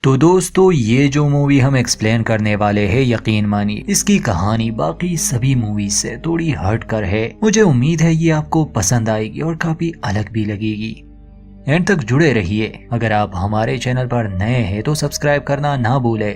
तो दोस्तों ये जो मूवी हम एक्सप्लेन करने वाले हैं यकीन मानिए इसकी कहानी बाकी सभी मूवीज से थोड़ी हट कर है। मुझे उम्मीद है ये आपको पसंद आएगी और काफी अलग भी लगेगी। एंड तक जुड़े रहिए। अगर आप हमारे चैनल पर नए हैं तो सब्सक्राइब करना ना भूलें।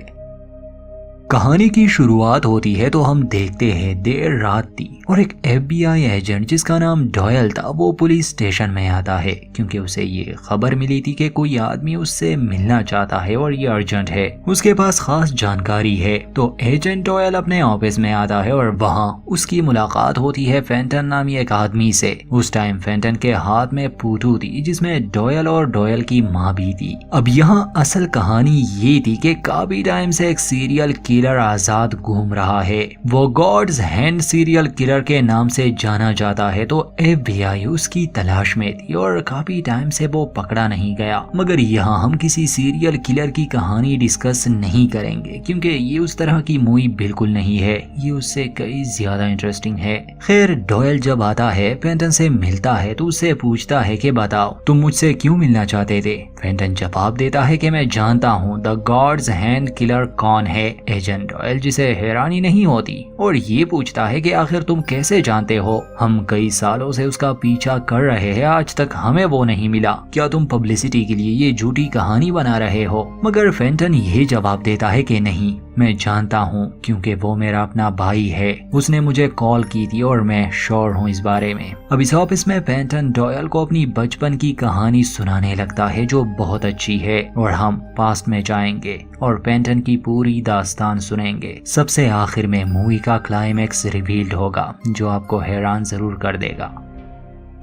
कहानी की शुरुआत होती है तो हम देखते हैं देर रात थी और एक FBI एजेंट जिसका नाम डॉयल था वो पुलिस स्टेशन में आता है क्योंकि उसे ये खबर मिली थी कि कोई आदमी उससे मिलना चाहता है और ये अर्जेंट है, उसके पास खास जानकारी है। तो एजेंट डॉयल अपने ऑफिस में आता है और वहाँ उसकी मुलाकात होती है फेंटन नामी एक आदमी से। उस टाइम फेंटन के हाथ में पूटू थी जिसमें डॉयल और डॉयल की माँ भी थी। अब यहाँ असल कहानी ये थी कि काफी टाइम से एक सीरियल किलर आजाद घूम रहा है। वो गॉड्स हैंड सीरियल किलर के नाम से जाना जाता है। तो FBI उसकी तलाश में थी और काफी टाइम से वो पकड़ा नहीं गया। मगर यहाँ हम किसी सीरियल किलर की कहानी डिस्कस नहीं करेंगे क्योंकि ये उस तरह की मूवी बिल्कुल नहीं है, ये उससे कई ज्यादा इंटरेस्टिंग है। खैर डॉयल जब आता है फेंटन से मिलता है तो उससे पूछता है कि बताओ तुम मुझसे क्यों मिलना चाहते थे। फेंटन जवाब देता है कि मैं जानता हूँ द गॉड्स हैंड किलर कौन है। एजेंट डॉयल जिसे हैरानी नहीं होती और ये पूछता है कि आखिर तुम कैसे जानते हो, हम कई सालों से उसका पीछा कर रहे हैं, आज तक हमें वो नहीं मिला, क्या तुम पब्लिसिटी के लिए ये झूठी कहानी बना रहे हो। मगर फेंटन ये जवाब देता है कि नहीं, मैं जानता हूँ क्योंकि वो मेरा अपना भाई है, उसने मुझे कॉल की थी और मैं श्योर हूँ इस बारे में। अब इस ऑफिस में फेंटन डॉयल को अपनी बचपन की कहानी सुनाने लगता है जो बहुत अच्छी है और हम पास्ट में जाएंगे और फेंटन की पूरी दास्तान सुनेंगे। सबसे आखिर में मूवी का क्लाइमैक्स रिवील्ड होगा जो आपको हैरान जरूर कर देगा।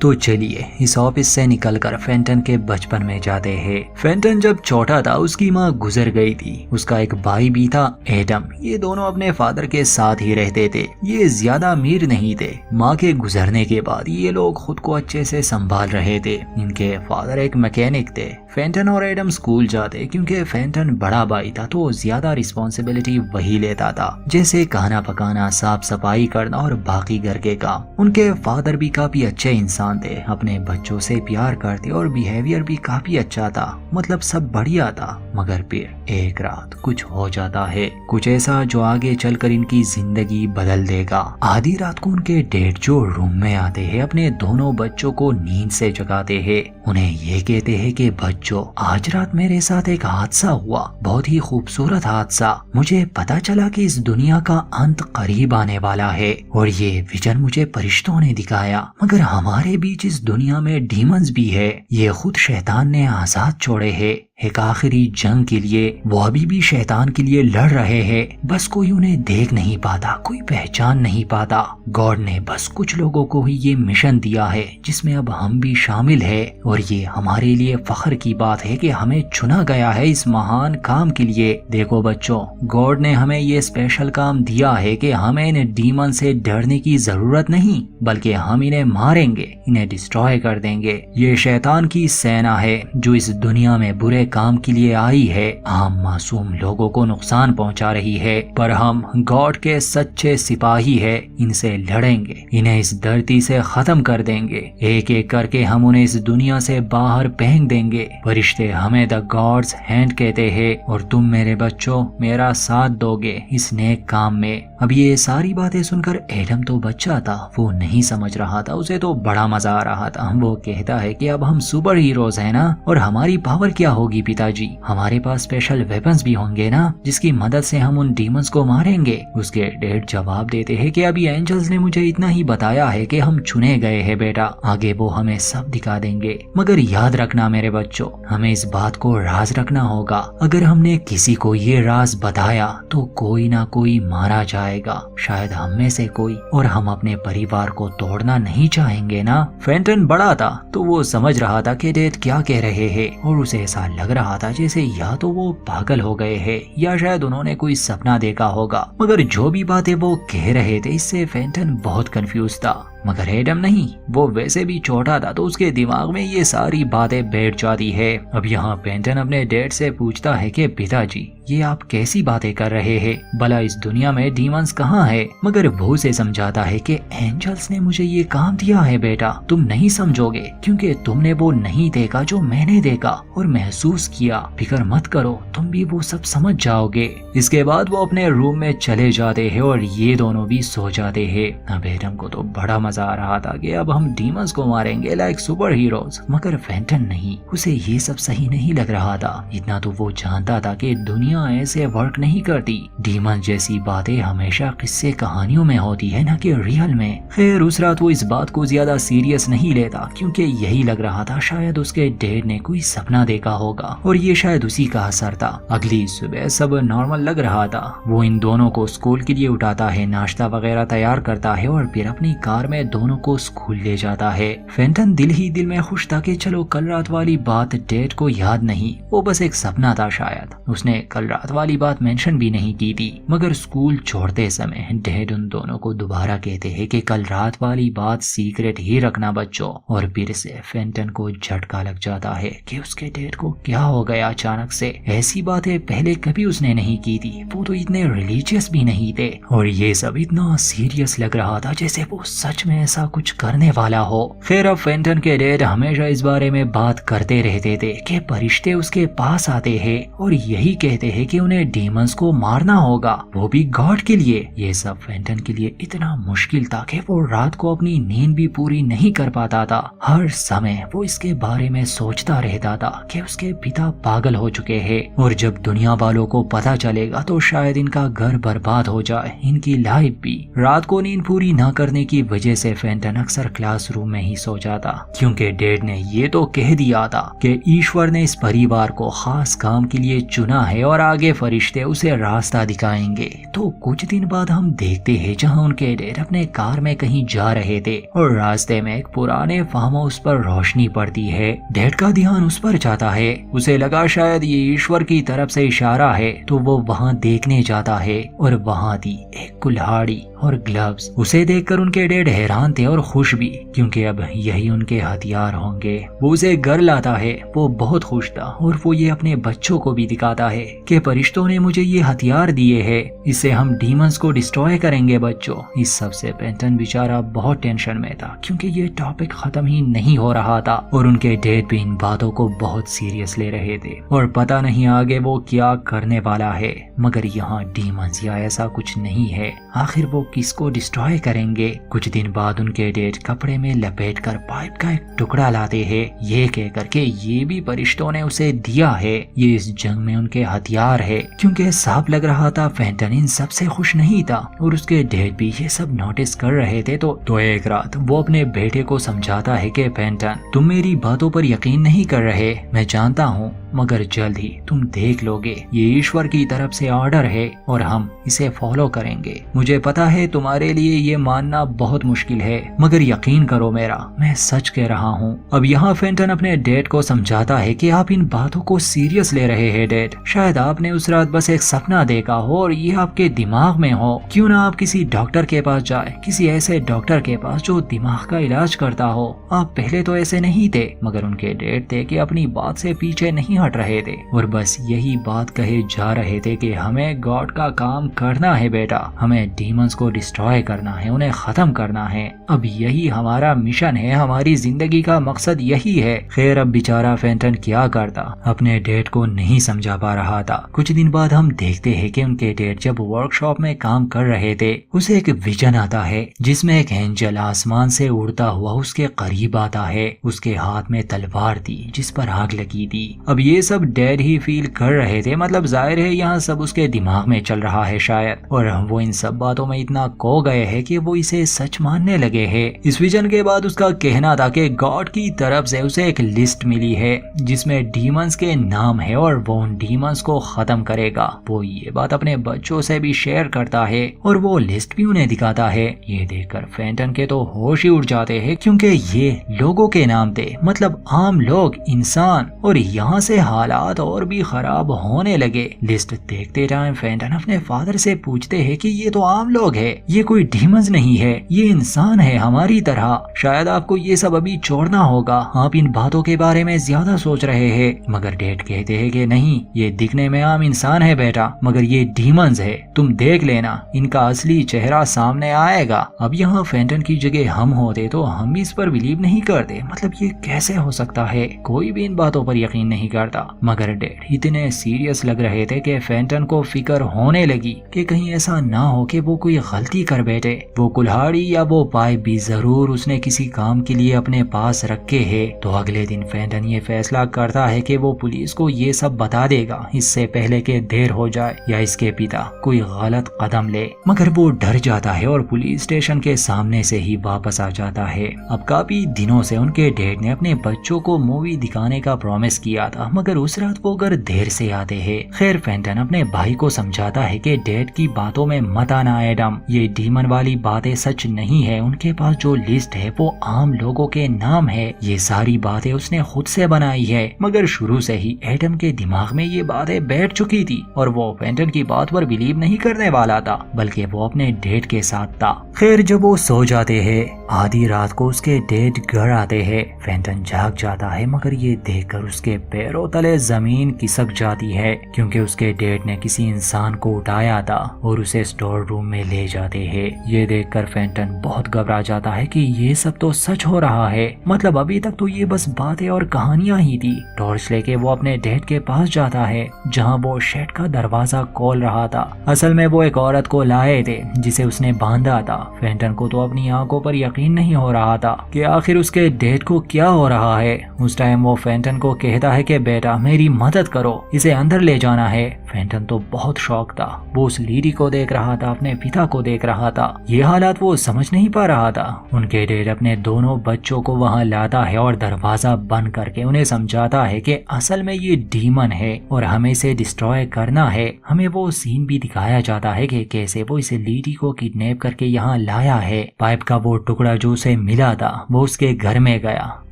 तो चलिए इस ऑफिस से निकलकर फेंटन के बचपन में जाते हैं। फेंटन जब छोटा था उसकी माँ गुजर गई थी, उसका एक भाई भी था एडम। ये दोनों अपने फादर के साथ ही रहते थे। ये ज्यादा अमीर नहीं थे। माँ के गुजरने के बाद ये लोग खुद को अच्छे से संभाल रहे थे। इनके फादर एक मैकेनिक थे। फेंटन और एडम स्कूल जाते क्योंकि फेंटन बड़ा भाई था तो ज्यादा रिस्पॉन्सिबिलिटी वही लेता था, जैसे खाना पकाना, साफ सफाई करना और बाकी घर के काम। उनके फादर भी काफी अच्छे इंसान थे, अपने बच्चों से प्यार करते और बिहेवियर भी काफी अच्छा था, मतलब सब बढ़िया था। मगर फिर एक रात कुछ हो जाता है, कुछ ऐसा जो आगे चलकर इनकी जिंदगी बदल देगा। आधी रात को उनके डैड जो रूम में आते हैं अपने दोनों बच्चों को नींद से जगाते हैं। उन्हें ये कहते हैं कि बच्चों आज रात मेरे साथ एक हादसा हुआ, बहुत ही खूबसूरत हादसा। मुझे पता चला कि इस दुनिया का अंत करीब आने वाला है और ये विजन मुझे फरिश्तों ने दिखाया। मगर हमारे बीच इस दुनिया में डीमंस भी है, ये खुद शैतान ने आजाद छोड़े हैं एक आखिरी जंग के लिए। वो अभी भी शैतान के लिए लड़ रहे हैं, बस कोई उन्हें देख नहीं पाता, कोई पहचान नहीं पाता। गॉड ने बस कुछ लोगों को ही ये मिशन दिया है जिसमें अब हम भी शामिल है और ये हमारे लिए फख्र की बात है कि हमें चुना गया है इस महान काम के लिए। देखो बच्चों, गॉड ने हमें ये स्पेशल काम दिया है कि हमें इन डीमन से डरने की जरूरत नहीं, बल्कि हम इन्हें मारेंगे, इन्हें डिस्ट्रॉय कर देंगे। ये शैतान की सेना है जो इस दुनिया में बुरे काम के लिए आई है, आम मासूम लोगों को नुकसान पहुंचा रही है, पर हम गॉड के सच्चे सिपाही है, इनसे लड़ेंगे, इन्हें इस धरती से खत्म कर देंगे। एक एक करके हम उन्हें इस दुनिया से बाहर फेंक देंगे। फरिश्ते हमें द गॉड्स हैंड कहते हैं और तुम मेरे बच्चों मेरा साथ दोगे इस नेक काम में। अब ये सारी बातें सुनकर एडम तो बच्चा था, वो नहीं समझ रहा था, उसे तो बड़ा मजा आ रहा था। वो कहता है कि अब हम सुपर हीरोज हैं ना, और हमारी पावर क्या होगी पिताजी, हमारे पास स्पेशल वेपन्स भी होंगे ना जिसकी मदद से हम उन डीमंस को मारेंगे। उसके डैड जवाब देते हैं कि अभी एंजल्स ने मुझे इतना ही बताया है कि हम चुने गए हैं बेटा, आगे वो हमें सब दिखा देंगे। मगर याद रखना मेरे बच्चों, हमें इस बात को राज रखना होगा। अगर हमने किसी को ये राज बताया तो कोई ना कोई मारा जाएगा, शायद हम में से कोई, और हम अपने परिवार को तोड़ना नहीं चाहेंगे ना। फेंटन बड़ा था तो वो समझ रहा था कि डैड क्या कह रहे हैं और उसे ऐसा लग रहा था जैसे या तो वो पागल हो गए हैं या शायद उन्होंने कोई सपना देखा होगा। मगर जो भी बातें वो कह रहे थे इससे फेंटन बहुत कंफ्यूज था। मगर एडम नहीं, वो वैसे भी छोटा था तो उसके दिमाग में ये सारी बातें बैठ जाती है। अब यहाँ पेंटन अपने डैड से पूछता है कि पिताजी ये आप कैसी बातें कर रहे हैं, भला इस दुनिया में डीमंस कहाँ है। मगर वो उसे समझाता है कि एंजल्स ने मुझे ये काम दिया है बेटा, तुम नहीं समझोगे क्योंकि तुमने वो नहीं देखा जो मैंने देखा और महसूस किया। फिक्र मत करो, तुम भी वो सब समझ जाओगे। इसके बाद वो अपने रूम में चले जाते हैं और ये दोनों भी सो जाते हैं। अब एडम को तो बड़ा मजा आ रहा था कि अब हम डीमंस को मारेंगे लाइक सुपर हीरोज, मगर फेंटन नहीं, उसे ये सब सही नहीं लग रहा था। इतना तो वो जानता था कि दुनिया ऐसे वर्क नहीं करती। डीमन जैसी बातें हमेशा किस्से कहानियों में होती है, न कि रियल में। खैर उस रात वो इस बात को ज्यादा सीरियस नहीं लेता क्योंकि यही लग रहा था शायद उसके डैड ने कोई सपना देखा होगा और ये शायद उसी का असर था। अगली सुबह सब नॉर्मल लग रहा था। वो इन दोनों को स्कूल के लिए उठाता है, नाश्ता वगैरह तैयार करता है और फिर अपनी कार में दोनों को स्कूल ले जाता है। फेंटन दिल ही दिल में खुश था कि चलो कल रात वाली बात डैड को याद नहीं, वो बस एक सपना था शायद। उसने कल रात वाली बात मेंशन भी नहीं की थी। मगर स्कूल छोड़ते समय डैड उन दोनों को दोबारा कहते हैं कि कल रात वाली बात सीक्रेट ही रखना बच्चों। और फिर से फेंटन को झटका लग जाता है कि उसके डैड को क्या हो गया अचानक से। ऐसी बातें पहले कभी उसने नहीं की थी, वो तो इतने रिलीजियस भी नहीं थे और ये सब इतना सीरियस लग रहा था जैसे वो सच में ऐसा कुछ करने वाला हो। फिर अब फेंटन के डैड हमेशा इस बारे में बात करते रहते थे कि फरिश्ते उसके पास आते हैं और यही कहते हैं कि उन्हें डीमंस को मारना होगा, वो भी गॉड के लिए। ये सब फेंटन के लिए इतना मुश्किल था कि वो रात को अपनी नींद भी पूरी नहीं कर पाता था। हर समय वो इसके बारे में सोचता रहता था कि उसके पिता पागल हो चुके हैं और जब दुनिया वालों को पता चलेगा तो शायद इनका घर बर्बाद हो जाए, इनकी लाइफ भी। रात को नींद पूरी न करने की वजह से फेंटन अक्सर क्लासरूम में ही सो जाता क्योंकि डैड ने ये तो कह दिया था कि ईश्वर ने इस परिवार को खास काम के लिए चुना है और आगे फरिश्ते उसे रास्ता दिखाएंगे। तो कुछ दिन बाद हम देखते हैं जहां उनके डैड अपने कार में कहीं जा रहे थे और रास्ते में एक पुराने फार्म हाउस पर रोशनी पड़ती है। डैड का ध्यान उस पर जाता है, उसे लगा शायद ये ईश्वर की तरफ से इशारा है, तो वो वहां देखने जाता है और वहां थी एक कुल्हाड़ी और ग्लव्स। उसे देखकर उनके डैड हैरान थे और खुश भी क्योंकि अब यही उनके हथियार होंगे। वो उसे घर लाता है, वो बहुत खुश था और वो ये अपने बच्चों को भी दिखाता है कि फरिश्तों ने मुझे ये हथियार दिए हैं, इससे हम डीमंस को डिस्ट्रॉय करेंगे बच्चों। इस सब से पेंटन बेचारा बहुत टेंशन में था क्योंकि ये टॉपिक खत्म ही नहीं हो रहा था और उनके डैड भी इन बातों को बहुत सीरियस ले रहे थे और पता नहीं आगे वो क्या करने वाला है। मगर यहाँ डीमंस या ऐसा कुछ नहीं है, आखिर वो किसको डिस्ट्रॉय करेंगे। कुछ दिन बाद उनके डैड कपड़े में लपेटकर पाइप का एक टुकड़ा लाते हैं, ये कह करके ये भी फरिश्तों ने उसे दिया है, ये इस जंग में उनके हथियार है। क्योंकि साफ लग रहा था फेंटन इन सबसे खुश नहीं था और उसके डैड भी ये सब नोटिस कर रहे थे। तो एक रात वो अपने बेटे को समझाता है कि फेंटन तुम मेरी बातों पर यकीन नहीं कर रहे, मैं जानता हूँ, मगर जल्द ही तुम देख लोगे, ये ईश्वर की तरफ से ऑर्डर है और हम इसे फॉलो करेंगे। मुझे पता है तुम्हारे लिए ये मानना बहुत मुश्किल है, मगर यकीन करो मेरा, मैं सच कह रहा हूँ। अब यहाँ फेंटन अपने डैड को समझाता है कि आप इन बातों को सीरियस ले रहे हैं डैड, शायद आपने उस रात बस एक सपना देखा हो और ये आपके दिमाग में हो। क्यों ना आप किसी डॉक्टर के पास जाए, किसी ऐसे डॉक्टर के पास जो दिमाग का इलाज करता हो। आप पहले तो ऐसे नहीं थे, मगर उनके डैड थे कि अपनी बात से पीछे नहीं हट रहे थे और बस यही बात कहे जा रहे थे कि हमें गॉड का काम करना है बेटा, हमें डीमंस को डिस्ट्रॉय करना है, उन्हें खत्म करना है। अब यही हमारा मिशन है, हमारी जिंदगी का मकसद यही है। खैर अब बेचारा फेंटन क्या करता, अपने डैड को नहीं समझा पा रहा था। कुछ दिन बाद हम देखते हैं कि उनके डैड जब वर्कशॉप में काम कर रहे थे, उसे एक विजन आता है जिसमें एक एंजल आसमान से उड़ता हुआ उसके करीब आता है। उसके हाथ में तलवार थी जिस पर आग लगी थी। अब ये सब डैड ही फील कर रहे थे, मतलब जाहिर है यहाँ सब उसके दिमाग में चल रहा है शायद, और वो इन सब बातों में इतना खो गए हैं कि वो इसे सच मानने लगे हैं। इस विजन के बाद उसका कहना था कि गॉड की तरफ से उसे एक लिस्ट मिली है जिसमें डीमंस के नाम है और वो उन डीमंस को खत्म करेगा। वो ये बात अपने बच्चों से भी शेयर करता है और वो लिस्ट भी उन्हें दिखाता है। ये देखकर फेंटन के तो होश ही उड़ जाते हैं क्योंकि ये लोगों के नाम थे, मतलब आम लोग, इंसान, और यहाँ से हालात और भी खराब होने लगे। लिस्ट देखते टाइम फेंटन अपने फादर से पूछते हैं कि ये तो आम लोग है, ये कोई डीमंस नहीं है, ये इंसान है हमारी तरह। शायद आपको ये सब अभी छोड़ना होगा, आप इन बातों के बारे में ज्यादा सोच रहे हैं। मगर डैड कहते हैं कि नहीं, ये दिखने में आम इंसान है बेटा, मगर ये डीमंस है, तुम देख लेना, इनका असली चेहरा सामने आएगा। अब यहाँ फेंटन की जगह हम होते तो हम इस पर बिलीव नहीं करते। मतलब ये कैसे हो सकता है, कोई भी इन बातों पर यकीन नहीं करता। मगर डैड इतने सीरियस लग रहे थे कि फेंटन को फिक्र होने लगी कि कहीं ऐसा ना हो कि वो कोई गलती कर बैठे। वो कुल्हाड़ी या वो पाइप भी जरूर उसने किसी काम के लिए अपने पास रखे है। तो अगले दिन फेंटन ये फैसला करता है कि वो पुलिस को ये सब बता देगा इससे पहले कि देर हो जाए या इसके पिता कोई गलत कदम ले। मगर वो डर जाता है और पुलिस स्टेशन के सामने से ही वापस आ जाता है। अब काफी दिनों से उनके डैड ने अपने बच्चों को मूवी दिखाने का प्रॉमिस किया था, मगर उस रात वो घर देर से आते हैं। खैर फेंटन अपने भाई को समझाता है कि डैड की बातों में मत आना एडम, ये डीमन वाली बातें सच नहीं है। उनके पास जो लिस्ट है वो आम लोगों के नाम है, ये सारी बातें उसने खुद से बनाई है। मगर शुरू से ही एडम के दिमाग में ये बातें बैठ चुकी थी और वो फेंटन की बात पर बिलीव नहीं करने वाला था, बल्कि वो अपने डैड के साथ था। खैर जब वो सो जाते हैं, आधी रात को उसके डैड घर आते हैं। फेंटन जाग जाता है, मगर ये देखकर उसके पैरों तले जमीन खिसक जाती है, क्योंकि उसके डैड ने किसी इंसान को उठाया था और उसे स्टोर रूम में ले जाते हैं। ये देखकर फेंटन बहुत घबरा जाता है कि ये सब तो सच हो रहा है। मतलब अभी तक तो ये बस बातें और कहानियां ही थी। टॉर्च लेके वो अपने डैड के पास जाता है, जहाँ वो शेड का दरवाजा खोल रहा था। असल में वो एक औरत को लाए थे जिसे उसने बांधा था। फेंटन को तो अपनी आंखों पर यकीन नहीं हो रहा था कि आखिर उसके डैड को क्या हो रहा है। उस टाइम वो फेंटन को कहता है कि बेटा मेरी मदद करो, इसे अंदर ले जाना है। फेंटन तो बहुत शौक था, वो उस लेडी को देख रहा था, अपने पिता को देख रहा था। ये हालात वो समझ नहीं पा रहा था। उनके डैड अपने दोनों बच्चों को वहां लाता है और दरवाजा बंद करके उन्हें समझाता है कि असल में ये डीमन है और हमें इसे डिस्ट्रॉय करना है। हमें वो सीन भी दिखाया जाता है कि कैसे वो इस लेडी को किडनैप करके यहाँ लाया है। पाइप का वो टुकड़ा जो उसे मिला था वो उसके घर में गया।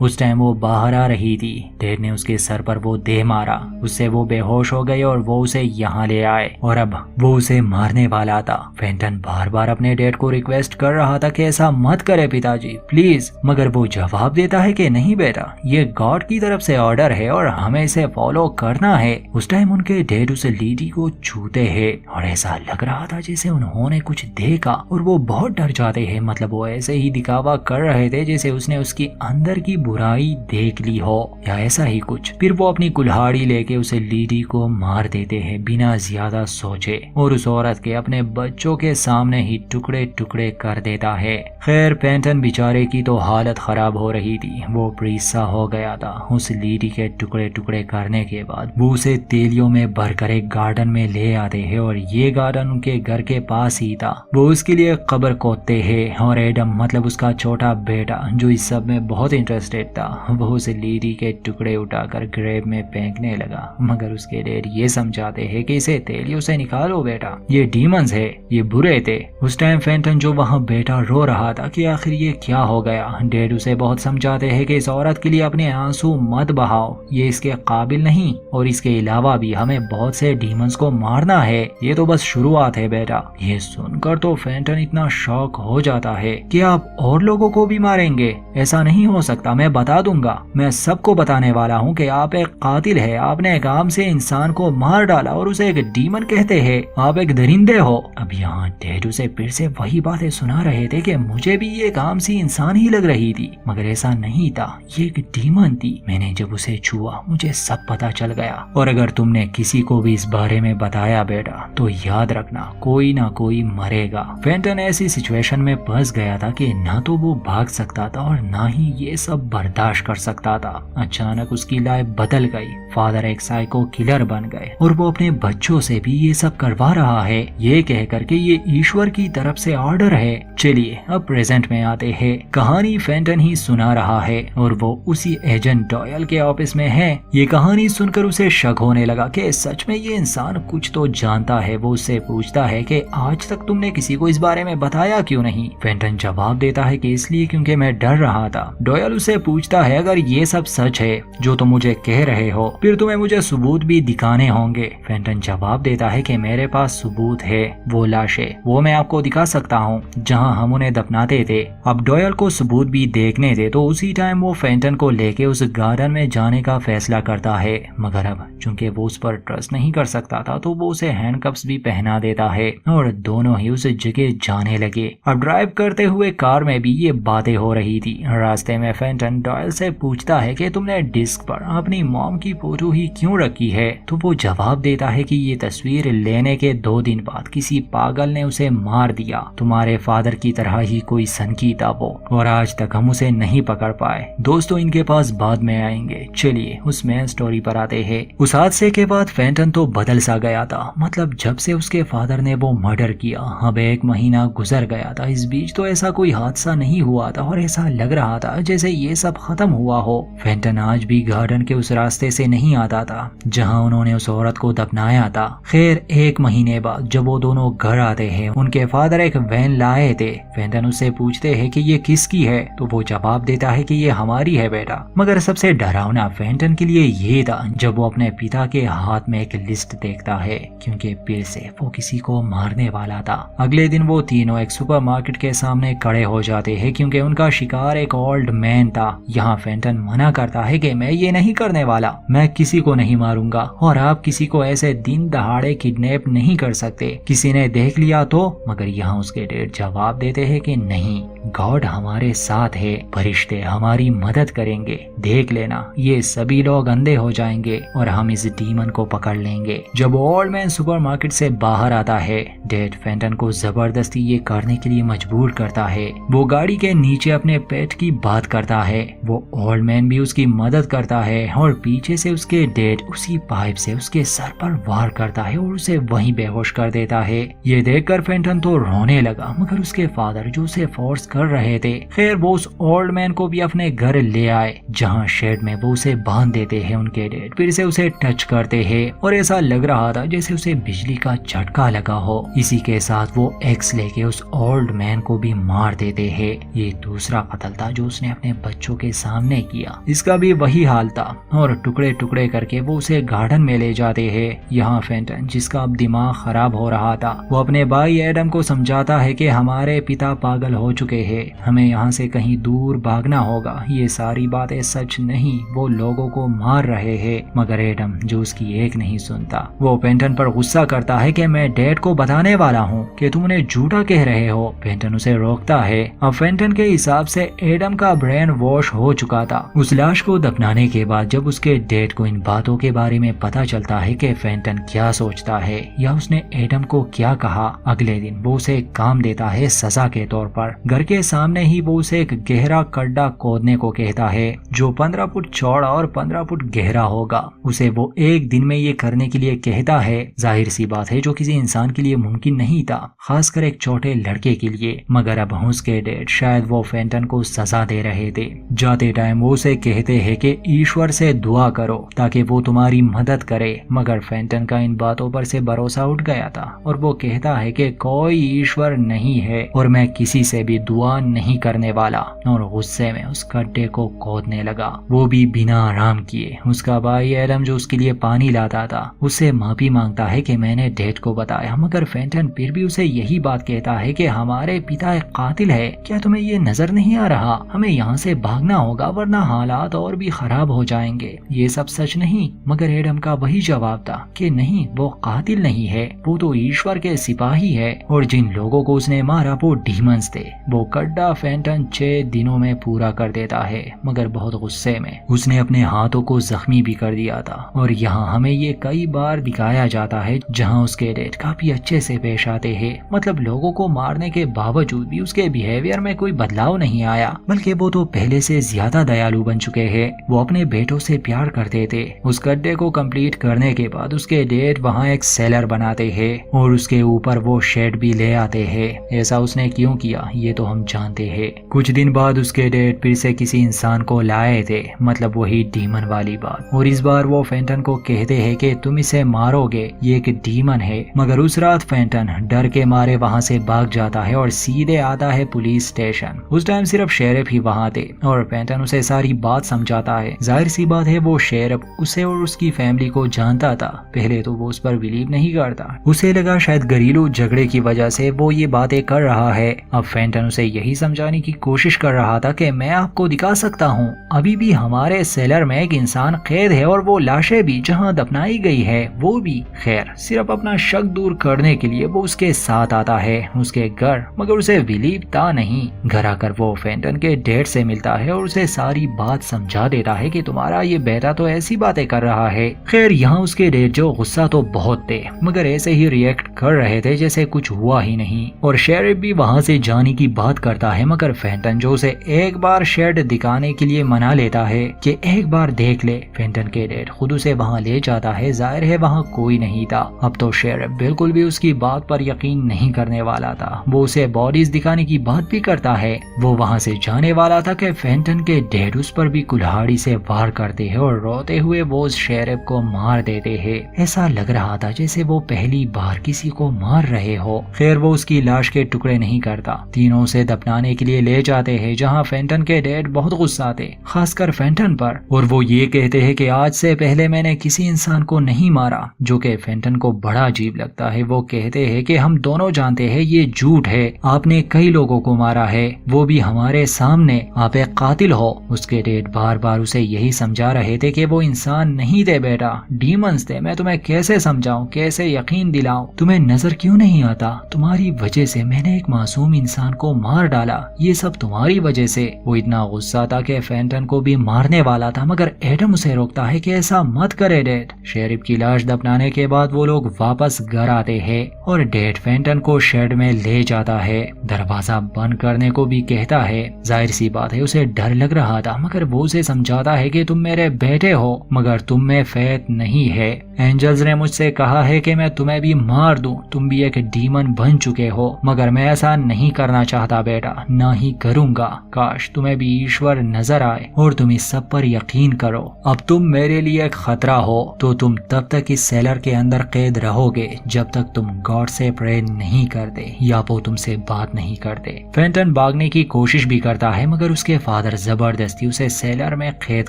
उस टाइम वो बाहर आ रही थी, डैड ने उसके सर पर वो दे मारा, उससे वो बेहोश हो गई और वो उसे यहाँ ले आए और अब वो उसे मारने वाला था। फेंटन बार बार अपने डैड को रिक्वेस्ट कर रहा था कि ऐसा मत करे पिताजी प्लीज, मगर वो जवाब देता है कि नहीं बेटा, ये गॉड की तरफ से ऑर्डर है और हमें इसे फॉलो करना है। उस टाइम उनके डैड उस लेडी को छूते हैं और ऐसा लग रहा था जैसे उन्होंने कुछ देखा और वो बहुत डर जाते हैं। मतलब वो ऐसे ही दिखावा कर रहे थे जैसे उसने उसकी अंदर की बुराई देख ली हो या ऐसा ही कुछ। फिर वो अपनी कुल्हाड़ी लेके उसे लेडी को मार देते हैं बिना ज्यादा सोचे और उस औरत के अपने बच्चों के सामने ही टुकड़े टुकड़े कर देता है। खैर फेंटन बेचारे की तो हालत खराब हो रही थी, वो प्रीसा हो गया था। उस लेडी के टुकड़े टुकड़े करने के बाद वो उसे तेलियों में भरकर एक गार्डन में ले आते हैं और ये गार्डन उनके घर के पास ही था। वो उसके लिए कब्र खोदते हैं और एडम मतलब उसका छोटा बेटा जो इस सब में बहुत इंटरेस्टेड था, वो उस लेडी के टुकड़े उठाकर ग्रेव में फेंकने लगा। मगर उसके डैड ये समझाते हैं कि इसे तेलियों से निकालो बेटा, ये डीमंस है, ये बुरे थे। उस टाइम फेंटन जो वहाँ बेटा रो रहा था कि आखिर ये क्या हो गया। डैड उसे बहुत समझाते हैं कि इस औरत के लिए अपने आंसू मत बहाओ, ये इसके काबिल नहीं और इसके अलावा भी हमें बहुत से डीमंस को मारना है, ये तो बस शुरुआत है बेटा। ये सुनकर तो फेंटन इतना शॉक हो जाता है कि आप और लोगों को भी मारेंगे, ऐसा नहीं हो सकता, मैं बता दूंगा, मैं सबको बताने वाला हूँ कि आप एक कातिल है, आपने एक आम से इंसान को मार डाला और उसे एक डीमन कहते हैं, आप एक दरिंदे हो। अब यहाँ डैड उसे फिर से वही बातें सुना रहे थे कि मुझे भी ये एक आम सी इंसान ही लग रही थी, मगर ऐसा नहीं था, ये एक डीमन थी। मैंने जब उसे छुआ मुझे सब पता चल गया और अगर तुमने किसी को भी इस बारे में बताया बेटा तो याद रखना कोई ना कोई मरेगा। फेंटन ऐसी सिचुएशन में फंस गया था कि ना तो वो भाग सकता था और ना ही ये सब बर्दाश्त कर सकता था। अचानक उसकी लाइफ बदल गई, फादर एक साइको किलर बन गए और वो अपने अपने बच्चों से भी ये सब करवा रहा है, ये कह करके ये ईश्वर की तरफ से ऑर्डर है। चलिए अब प्रेजेंट में आते हैं। कहानी फेंटन ही सुना रहा है और वो उसी एजेंट डॉयल के ऑफिस में है। ये कहानी सुनकर उसे शक होने लगा कि सच में ये इंसान कुछ तो जानता है। वो उससे पूछता है कि आज तक तुमने किसी को इस बारे में बताया क्यों नहीं? फेंटन जवाब देता है कि इसलिए क्योंकि मैं डर रहा था। डॉयल उसे पूछता है अगर ये सब सच है जो तुम मुझे कह रहे हो फिर तुम्हें मुझे सबूत भी दिखाने होंगे। फेंटन जवाब देता है कि मेरे पास सबूत है, वो लाशें, वो मैं आपको दिखा सकता हूँ जहाँ हम उन्हें दफनाते थे। अब डॉयल को सबूत भी देखने थे तो उसी टाइम वो फेंटन को लेके उस गार्डन में जाने का फैसला करता है। मगर अब चूंकि वो उस पर ट्रस्ट नहीं कर सकता था तो वो उसे हैंडकफ्स भी पहना देता है और दोनों ही उस जगह जाने लगे। अब ड्राइव करते हुए कार में भी ये बातें हो रही थी। रास्ते में फेंटन डॉयल से पूछता है कि तुमने डिस्क पर अपनी मॉम की फोटो ही क्यों रखी है? तो वो जवाब देता है कि ये तस्वीर लेने के 2 दिन बाद किसी पागल ने उसे मार दिया। तुम्हारे फादर की तरह ही कोई सनकी था वो, और आज तक हम उसे नहीं पकड़ पाए। दोस्तों इनके पास बाद में आएंगे। चलिए उस मेन स्टोरी पर आते हैं। उस हादसे के बाद फेंटन तो बदल सा गया था। मतलब जब से उसके फादर ने वो मर्डर किया अब 1 महीना गुजर गया था। इस बीच तो ऐसा कोई हादसा नहीं हुआ था और ऐसा लग रहा था जैसे ये सब खत्म हुआ हो। फेंटन आज भी गार्डन के उस रास्ते से नहीं आता था जहाँ उन्होंने उस औरत को दफनाया था। खैर 1 महीने बाद जब वो दोनों घर आते हैं उनके फादर एक वैन लाए थे। फेंटन उससे पूछते हैं कि ये किसकी है? तो वो जवाब देता है कि ये हमारी है बेटा। मगर सबसे डरावना फेंटन के लिए ये था जब वो अपने पिता के हाथ में एक लिस्ट देखता है क्योंकि फिर से वो किसी को मारने वाला था। अगले दिन वो तीनों एक सुपरमार्केट के सामने खड़े हो जाते हैं क्योंकि उनका शिकार एक ओल्ड मैन था। यहाँ फेंटन मना करता है कि मैं ये नहीं करने वाला, मैं किसी को नहीं मारूंगा और आप किसी को ऐसे दिन दहाड़े किडनैप नहीं कर सकते। किसी ने देख लिया तो? मगर यहाँ उसके डैड जवाब देते हैं कि नहीं, गॉड हमारे साथ है, फरिश्ते हमारी मदद करेंगे। देख लेना ये सभी लोग अंधे हो जाएंगे और हम इस डीमन को पकड़ लेंगे। जब ओल्ड मैन सुपरमार्केट से बाहर आता है डैड फेंटन को जबरदस्ती ये करने के लिए मजबूर करता है। वो गाड़ी के नीचे अपने पेट की बात करता है। वो ओल्ड मैन भी उसकी मदद करता है और पीछे से उसके डैड उसी पाइप से उसके सर पर वार करता है और उसे वहीं बेहोश कर देता है। ये देखकर फेंटन तो रोने लगा मगर उसके फादर जो उसे फोर्स कर रहे थे। खैर वो उस ओल्ड मैन को भी अपने घर ले आए जहाँ शेड में वो उसे बांध देते हैं उनके डैड। फिर से उसे टच करते हैं और ऐसा लग रहा था जैसे उसे बिजली का झटका लगा हो। इसी के साथ वो एक्स लेके उस ओल्ड मैन को भी मार देते हैं। ये दूसरा कत्ल था जो उसने अपने बच्चों के सामने किया। इसका भी वही हाल था और टुकड़े टुकड़े करके वो उसे गार्डन में ले जाते हैं। यहाँ फेंटन जिसका अब दिमाग खराब हो रहा था वो अपने भाई एडम को समझाता है कि हमारे पिता पागल हो चुके हैं, हमें यहाँ से कहीं दूर भागना होगा। ये सारी बातें सच नहीं, वो लोगों को मार रहे हैं। मगर एडम जो उसकी एक नहीं सुनता वो फेंटन पर गुस्सा करता है कि मैं डैड को बताने वाला हूँ कि तुम उन्हें झूठा कह रहे हो। फेंटन उसे रोकता है। अब फेंटन के हिसाब से एडम का ब्रेन वॉश हो चुका था। उस लाश को दफनाने के बाद जब उसके डैड को इन बातों के बारे में पता चलता है कि फेंटन क्या सोचता है या उसने एडम को क्या कहा, अगले दिन वो उसे एक काम देता है सजा के तौर पर। घर के सामने ही वो उसे एक गहरा गड्ढा खोदने को कहता है जो 15 फुट चौड़ा और 15 फुट गहरा होगा। उसे वो 1 दिन में ये करने के लिए कहता है। जाहिर सी बात है जो किसी इंसान के लिए मुमकिन नहीं था, खासकर एक छोटे लड़के के लिए। मगर अब उसके डैड शायद वो फेंटन को सजा दे रहे थे। जाते टाइम वो उसे कहते हैं कि ईश्वर से दुआ करो ताकि वो तुम्हारी मदद करे। मगर फेंटन का इन बातों पर से भरोसा उठ गया था और वो कहता है कि कोई ईश्वर नहीं है और मैं किसी से भी दुआ नहीं करने वाला, और गुस्से में उस गड्ढे को खोदने लगा, वो भी बिना आराम किए। उसका भाई एडम जो उसके लिए पानी लाता था उससे माफी मांगता है कि मैंने डैड को बताया। मगर फेंटन फिर भी उसे यही बात कहता है कि हमारे पिता एक कातिल है, क्या तुम्हें ये नजर नहीं आ रहा? हमें यहाँ से भागना होगा वरना हालात और भी खराब हो जाएंगे। ये सब सच नहीं। मगर एडम का वही जवाब था कि नहीं, वो कातिल नहीं है, वो तो ईश्वर के सिपाही है और जिन लोगों को उसने मारा वो डीमंस थे। वो गड्ढा फेंटन 6 दिनों में पूरा कर देता है, मगर बहुत गुस्से में। उसने अपने हाथों को जख्मी भी कर दिया था और यहाँ हमें ये कई बार दिखाया जाता है जहाँ उसके डैड काफी अच्छे से पेश आते हैं। मतलब लोगों को मारने के बावजूद भी उसके बिहेवियर में कोई बदलाव नहीं आया, बल्कि वो तो पहले से ज्यादा दयालु बन चुके हैं। वो अपने बेटों से प्यार करते थे। उस गड्ढे को कंप्लीट करने के बाद उसके डैड वहाँ एक सेलर बनाते हैं और उसके ऊपर वो शेड भी ले आते हैं। ऐसा उसने क्यों किया ये तो हम जानते हैं। कुछ दिन बाद उसके डैड फिर से किसी इंसान को लाए थे, मतलब वही डीमन वाली बात। और इस बार वो फेंटन को कहते हैं कि तुम इसे मारोगे, ये एक डीमन है। मगर उस रात फेंटन डर के मारे वहाँ से भाग जाता है और सीधे आता है पुलिस स्टेशन। उस टाइम सिर्फ शेरिफ ही वहाँ थे और फेंटन उसे सारी बात समझाता है। जाहिर सी बात है वो शेरिफ उसे और उसकी फैमिली को जानता था। पहले तो वो उस पर बिलीव नहीं करता। उसे लगा शायद घरेलू झगड़े की वजह से वो ये बातें कर रहा है। अब फेंटन उसे यही समझाने की कोशिश कर रहा था कि मैं आपको दिखा सकता हूँ, अभी भी हमारे सेलर में एक इंसान कैद है और वो लाशें भी जहाँ दफनाई गई है वो भी। खैर सिर्फ अपना शक दूर करने के लिए वो उसके साथ आता है उसके घर, मगर उसे बिलीव था नहीं। घर आकर वो फेंटन के डैड से मिलता है और उसे सारी बात समझा देता है कि तुम्हारा ये बेटा तो ऐसी बातें कर रहा है। खैर यहाँ उसके डैड जो गुस्सा तो बहुत थे, मगर ऐसे ही रिएक्ट कर रहे थे जैसे कुछ हुआ ही नहीं। और शेरिफ भी वहाँ से जाने की बात करता है, मगर फेंटन जो उसे एक बार शेड दिखाने के लिए मना लेता है कि एक बार देख ले। फेंटन के डैड खुद उसे वहाँ ले जाता है। जाहिर है वहाँ कोई नहीं था। अब तो शेरिफ बिल्कुल भी उसकी बात पर यकीन नहीं करने वाला था। वो उसे बॉडीज दिखाने की बात भी करता है। वो वहाँ से जाने वाला था कि फेंटन के डैड उस पर भी कुल्हाड़ी से वार करते हैं और रोते हुए वो उस शेरिफ को मार देते हैं। ऐसा लग रहा था जैसे वो पहली बार किसी को मार रहे हो। खैर वो उसकी लाश के टुकड़े नहीं करता, तीनों से दफनाने के लिए ले जाते हैं, जहाँ फेंटन के डैड बहुत गुस्सा थे, खासकर फेंटन पर। और वो ये कहते हैं कि आज से पहले मैंने किसी इंसान को नहीं मारा, जो कि फेंटन को बड़ा अजीब लगता है। वो कहते हैं कि हम दोनों जानते हैं ये झूठ है, आपने कई लोगों को मारा है, वो भी हमारे सामने, आप एक कातिल हो। उसके डैड बार बार उसे यही समझा रहे थे कि वो इंसान नहीं थे बेटा, डीमंस थे। मैं तुम्हें कैसे समझाऊं, कैसे यकीन दिलाऊं, तुम्हें नजर क्यों नहीं आता? तुम्हारी वजह से मैंने एक मासूम इंसान को मार डाला, ये सब तुम्हारी वजह से। वो इतना गुस्सा था कि फेंटन को भी मारने वाला था, मगर एडम उसे रोकता है कि ऐसा मत करे डैड। शेरिफ की लाश दफनाने के बाद वो लोग वापस घर आते हैं और डैड फेंटन को शेड में ले जाता है, दरवाजा बंद करने को भी कहता है। जाहिर सी बात है उसे डर लग रहा था, मगर वो उसे समझाता है कि तुम मेरे बेटे हो, मगर तुम में फैथ नहीं है। एंजल्स ने मुझसे कहा है कि मैं तुम्हें भी मार दूं, तुम भी एक डीमन बन चुके हो, मगर मैं ऐसा नहीं करना चाहता बेटा, ना ही करूंगा। काश तुम्हें भी ईश्वर नजर आए और तुम इस सब पर यकीन करो। अब तुम मेरे लिए एक खतरा हो, तो तुम तब तक इस सेलर के अंदर कैद रहोगे जब तक तुम गॉड से प्रे नहीं करते या वो तुमसे बात नहीं करते। फेंटन भागने की कोशिश भी करता है, मगर उसके फादर जबरदस्ती उसे सेलर में कैद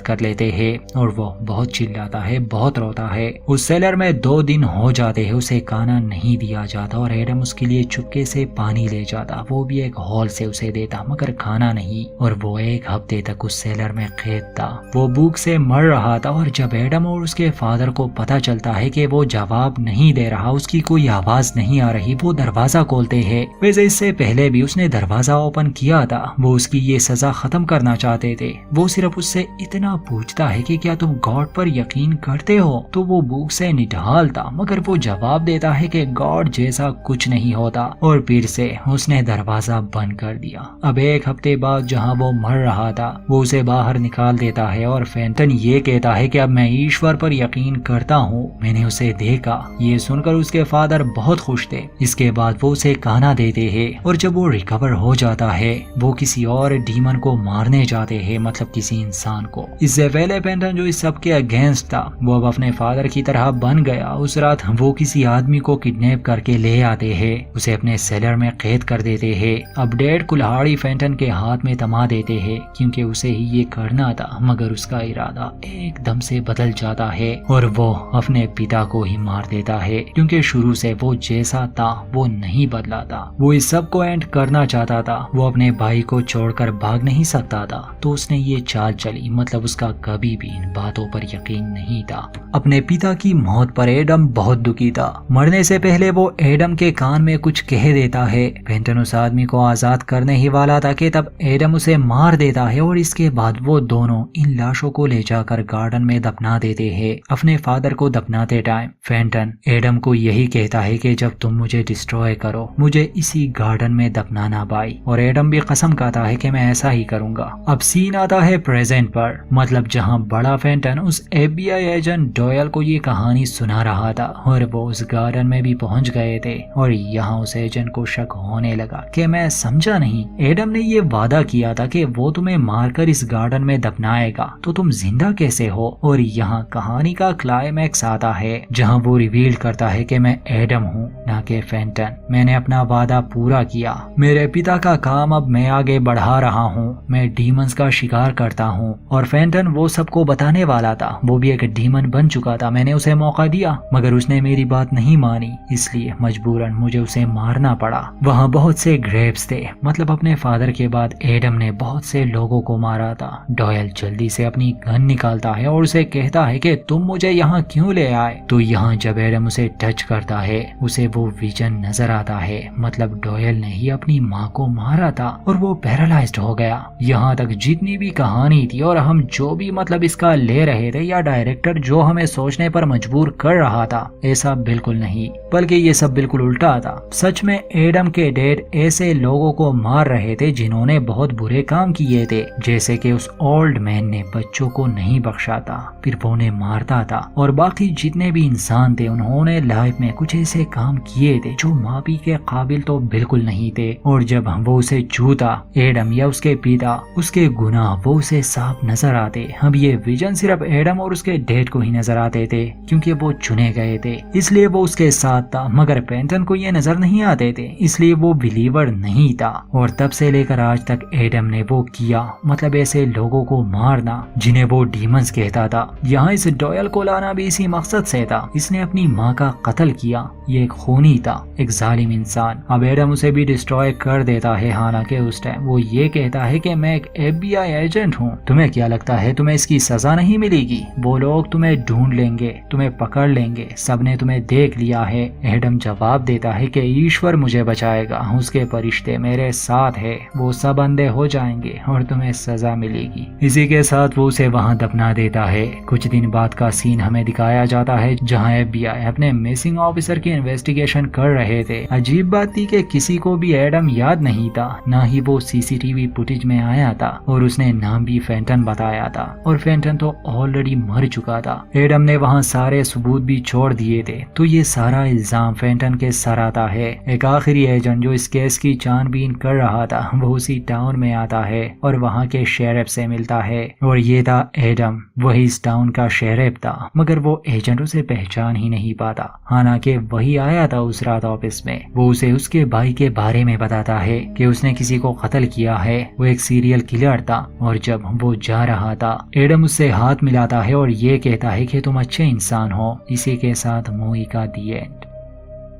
कर लेते हैं और वो बहुत चिल्लाता है, बहुत रोता है। उस सेलर में 2 दिन हो जाते हैं, उसे खाना नहीं दिया जाता और एडम उसके लिए चुपके से पानी ले जाता, वो भी एक हॉल से उसे देता, मगर खाना नहीं। और वो 1 हफ्ते तक उस सेलर में कैद था। वो भूख से मर रहा था और जब एडम और उसके फादर को पता चलता है कि वो जवाब नहीं दे रहा, उसकी कोई आवाज नहीं आ रही, वो दरवाजा खोलते हैं। वैसे इससे पहले भी उसने दरवाजा ओपन किया था। वो उसकी ये सजा खत्म करना चाहते थे। वो सिर्फ उससे इतना पूछता है कि क्या तुम गॉड पर यकीन करते हो? तो वो भूख से निढालता, मगर वो जवाब देता है कि गॉड जैसा कुछ नहीं होता, और फिर से उसने दरवाजा बंद कर दिया। अब 1 हफ्ते बाद जहाँ वो मर रहा था, वो उसे बाहर निकाल देता है और फेंटन ये कहता है कि अब मैं ईश्वर पर यकीन करता हूँ, मैंने उसे देखा। ये सुनकर उसके फादर बहुत खुश थे। इसके बाद वो उसे खाना देते हैं और जब वो रिकवर हो जाता है, वो किसी और डीमन को मारने जाते हैं, मतलब किसी इंसान को। इससे पहले फेंटन जो इस सब के अगेंस्ट था, वो अब अपने फादर की तरह बन गया। उस रात वो किसी आदमी को किडनैप करके ले आते हैं, उसे अपने सेलर में कैद कर देते हैं। अब डैड कुल्हाड़ी फेंटन के हाथ में थमा देते हैं, क्योंकि उसे ही ये करना था, मगर उसका इरादा एकदम से बदल जाता है और वो अपने पिता को ही मार देता है, क्योंकि शुरू से वो जैसा था वो नहीं बदला था। वो इस सब को एंड करना चाहता था। वो अपने भाई को छोड़कर भाग नहीं सकता था, तो उसने ये चाल चली। मतलब उसका कभी भी इन बातों पर यकीन नहीं था। अपने पिता की मौत पर एडम बहुत दुखी था। मरने से पहले वो एडम के कान में कुछ कह देता है। फेंटन उस आदमी को आजाद साथ करने ही वाला था कि तब एडम उसे मार देता है और इसके बाद वो दोनों इन लाशों को ले जाकर गार्डन में दफना देते हैं। अपने फादर को दफनाते टाइम फेंटन एडम को यही कहता है कि जब तुम मुझे डिस्ट्रॉय करो मुझे इसी गार्डन में दफनाना भाई, और एडम भी कसम खाता है कि मैं ऐसा ही करूंगा। अब सीन आता है प्रेजेंट पर, मतलब जहां बड़ा फेंटन उस FBI एजेंट डॉयल को ये कहानी सुना रहा था और वो उस गार्डन में भी पहुंच गए थे और यहाँ उस एजेंट को शक होने लगा कि मैं समझा नहीं, एडम ने ये वादा किया था कि वो तुम्हें मारकर इस गार्डन में दफनाएगा तो तुम जिंदा कैसे हो। और यहाँ कहानी का क्लाइमैक्स आता है जहाँ वो रिवील करता है कि मैं एडम हूँ ना कि फेंटन। मैंने अपना वादा पूरा किया, मेरे पिता का काम अब मैं आगे बढ़ा रहा हूँ, मैं डीमंस का शिकार करता हूँ। और फेंटन वो सबको बताने वाला था, वो भी एक डीमन बन चुका था। मैंने उसे मौका दिया मगर उसने मेरी बात नहीं मानी, इसलिए मजबूरन मुझे उसे मारना पड़ा। वहाँ बहुत से ग्रेव्स थे, मतलब अपने फादर के बाद एडम ने बहुत से लोगों को मारा था। डॉयल जल्दी से अपनी गन निकालता है और उसे कहता है कि तुम मुझे यहाँ क्यों ले आए। तो यहाँ जब एडम उसे टच करता है उसे वो विजन नजर आता है, मतलब डॉयल ने ही अपनी माँ को मारा था और वो पैरालाइज्ड हो गया। यहाँ तक जितनी भी कहानी थी और हम जो भी मतलब इसका ले रहे थे या डायरेक्टर जो हमें सोचने पर मजबूर कर रहा था, ऐसा बिल्कुल नहीं, बल्कि ये सब बिल्कुल उल्टा था। सच में एडम के डैड ऐसे लोगों को मार रहे थे जिन्होंने बहुत बुरे काम किए थे, जैसे कि उस ओल्ड मैन ने बच्चों को नहीं बख्शा था, फिर वो उन्हें मारता था। और बाकी जितने भी इंसान थे उन्होंने लाइफ में कुछ ऐसे काम किए थे जो माफी के काबिल तो बिल्कुल नहीं थे। और जब हम वो उसे छूता एडम या उसके पिता, उसके गुनाह वो उसे साफ नजर आते। अब ये विजन सिर्फ एडम और उसके डैड को ही नजर आते थे क्योंकि वो चुने गए थे, इसलिए वो उसके साथ था। मगर फेंटन को ये नजर नहीं आते थे, इसलिए वो बिलीवर नहीं था। और तब से लेकर आज तक एडम ने वो किया, मतलब ऐसे लोगों को मारना जिन्हें वो डीमंस कहता था। यहाँ इस डॉयल को लाना भी इसी मकसद से था। इसने अपनी माँ का कत्ल किया, ये एक खूनी था, एक जालिम इंसान। अब एडम उसे भी डिस्ट्रॉय कर देता है, हालांकि उस टाइम वो ये कहता है कि मैं एक FBI एजेंट हूँ। तुम्हें क्या लगता है तुम्हें इसकी सजा नहीं मिलेगी? वो लोग तुम्हें ढूंढ लेंगे, तुम्हें पकड़ लेंगे, सबने तुम्हें देख लिया है। एडम जवाब देता है कि ईश्वर मुझे बचाएगा, उसके फरिश्ते मेरे साथ है, वो सब अंधे हो जाएंगे और तुम्हें सजा मिलेगी। इसी के साथ वो उसे वहाँ दफना देता है। कुछ दिन बाद का सीन हमें दिखाया जाता है जहाँ FBI अपने मिसिंग ऑफिसर की इन्वेस्टिगेशन कर रहे थे। अजीब बात थी कि किसी को भी एडम याद नहीं था, ना ही वो CCTV फुटेज में आया था, और उसने नाम भी फेंटन बताया था, और फेंटन तो ऑलरेडी मर चुका था। एडम ने वहाँ सारे सबूत भी छोड़ दिए थे, तो ये सारा इल्जाम फेंटन के सर आता है। एक आखिरी एजेंट जो इस केस की छानबीन कर रहा था वो उसी टाउन में आता है और वहाँ के शेरिफ से मिलता है, और ये था एडम, वही इस टाउन का शेरिफ था। मगर वो एजेंट उसे पहचान ही नहीं पाता, हालांकि वही आया था उस रात ऑफिस में। वो उसे उसके भाई के बारे में बताता है कि उसने किसी को कत्ल किया है, वो एक सीरियल किलर था। और जब वो जा रहा था एडम उससे हाथ मिलाता है और ये कहता है कि तुम अच्छे इंसान हो। इसी के साथ मूवी का दी एंड।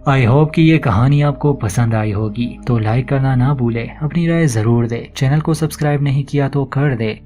आई होप कि ये कहानी आपको पसंद आई होगी, तो लाइक करना ना भूले, अपनी राय जरूर दे। चैनल को सब्सक्राइब नहीं किया तो कर दे।